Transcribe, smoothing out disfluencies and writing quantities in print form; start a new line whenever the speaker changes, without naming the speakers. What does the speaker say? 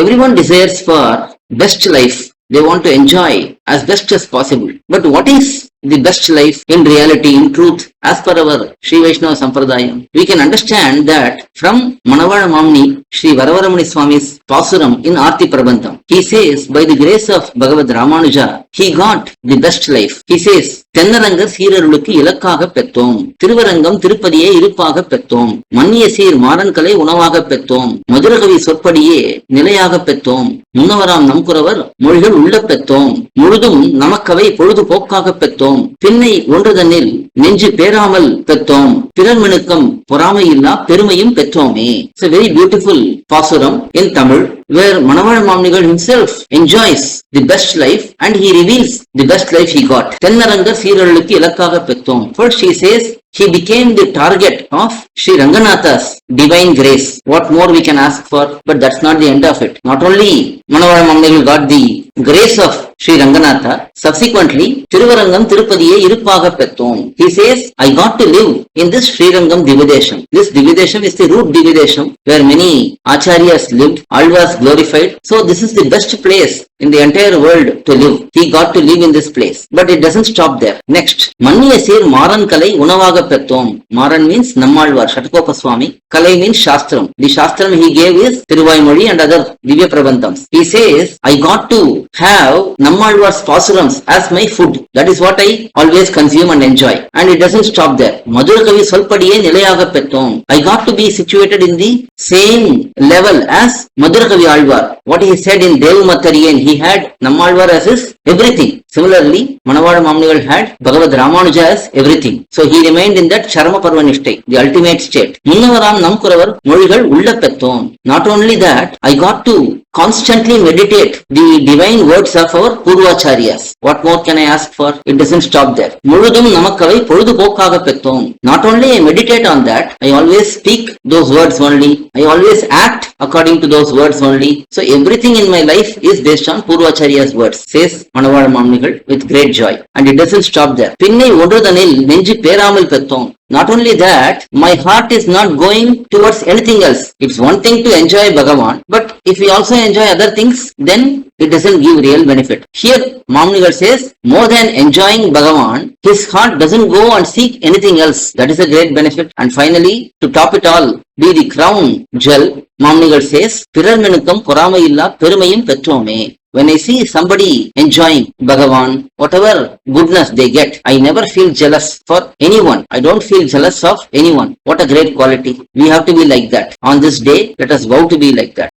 Everyone desires for best life. They want to enjoy as best as possible. But what is the best life in reality, in truth, as per our Sri Vaishnava Sampradayam? We can understand that from Manavada Mamni, Sri Varavaramani Swami's Pasuram in Arti Prabandham. He says, by the grace of Bhagavad Ramanuja, he got the best life. He says, தென்னரங்கர் சீரருளுக்கு இலக்காக பெற்றோம், திருவரங்கம் திருப்பதியே இருப்பாக பெற்றோம், மன்னிய சீர் மாறன்களை உணவாக பெற்றோம், மதுரகவி சொற்படியே நிலையாக பெற்றோம், முன்னவராம் நம்குறவர் மொழிகள் உள்ள பெற்றோம், முழுதும் நமக்கவை பொழுதுபோக்காக பெற்றோம், பின்னை ஒன்றுதனில் நெஞ்சு பேராமல் பெற்றோம், பிறர் மினுக்கம் பொறாமையில்லா பெருமையும் பெற்றோமே. It's a very beautiful pasuram in Tamil, where Manavada Mamnigal himself enjoys the best life and he reveals the best life he got. தென்னரங்கர் சீரருளுக்கு இலக்காக பெற்றோம். First he says he became the target of Sri Ranganatha's divine grace. What more we can ask for? But that's not the end of it. Not only Manavada Mamnigal got the grace of Sri Ranganatha, subsequently Tiruvarangam Tirupadiye Irupaga Pettom. He says, I got to live in this Srirangam Dividesham. This Dividesham is the root Dividesham where many Acharyas lived, Alvas glorified. So this is the best place in the entire world to live. He got to live in this place. But it doesn't stop there. Next, Manniya Sir Maran Kalai Unavaga Pettom. Maran means Nammalvar, Shatakopa Swami. Kalai means Shastram. The Shastram he gave is Tiruvaimozhi and other Divya Prabandhams. He says, I got to have Nammalvar's Pasurams as my food. That is what I always consume and enjoy. And it doesn't stop there. Madhurakavi Svalpadiye Nilayaga Pettom. I got to be situated in the same level as Madhurakavi Alvar. What he said in Devumattariyan, he had Nammalvar as his everything. Similarly, Manavada Mamnigal had Bhagavad Ramanuja as everything. So he remained in that Charma Parvanishtai, the ultimate state. Munnavaram Namkuravar Moligal Ulla Pettom. Not only that, I got to constantly meditate the divine words of our Purvacharyas. What more can I ask for? It doesn't stop there. Murudum Namakavai Purudupokaga Pettom. Not only I meditate on that, I always speak those words only. I always act according to those words only. So everything in my life is based on Purvacharya's words, says Manavada Mamnigal with great joy. And it doesn't stop there. Pinnai Odrudanil Nenji Peramal Pettom. Not only that, my heart is not going towards anything else. It's one thing to enjoy Bhagavan, but if we also enjoy other things, then it doesn't give real benefit. Here, Mamnigal says, more than enjoying Bhagavan, his heart doesn't go and seek anything else. That is a great benefit. And finally, to top it all, be the crown jewel, Mamnigal says, Pirar menukam poramayilla perumayum petrome. When I see somebody enjoying Bhagavan, whatever goodness they get, I never feel jealous for anyone. I don't feel jealous of anyone. What a great quality. We have to be like that. On this day, let us vow to be like that.